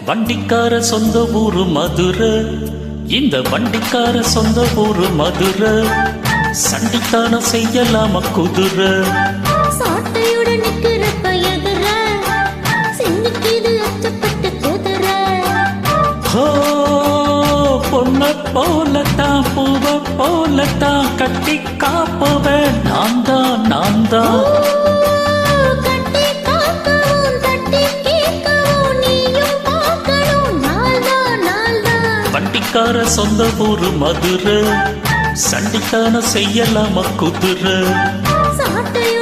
வண்டிக்கார சொந்த ஊரு மதுரை, இந்த வண்டிக்கார சொந்த ஊரு மதுரை. சண்டித்தானம் செய்யலாம குதிரை, சாட்டையுடன் நிக்கிறப்ப எதிர சிந்திக்கிது அச்சப்பட்டு குதிரை. ஹோ பொண்ண போலத்தான் பூவ போலத்தான் கட்டி காப்பவன் நான் தான் நான் தான். கட்டி காக்கவும் தட்டி கேட்கவும் நீயும் பார்க்கணும் நாள்தான் நாள்தான். வண்டிக்கார சொந்த ஊரு மதுரை, சண்டித்தானம் செய்யலாம குதிரை. சாட்டையுடன்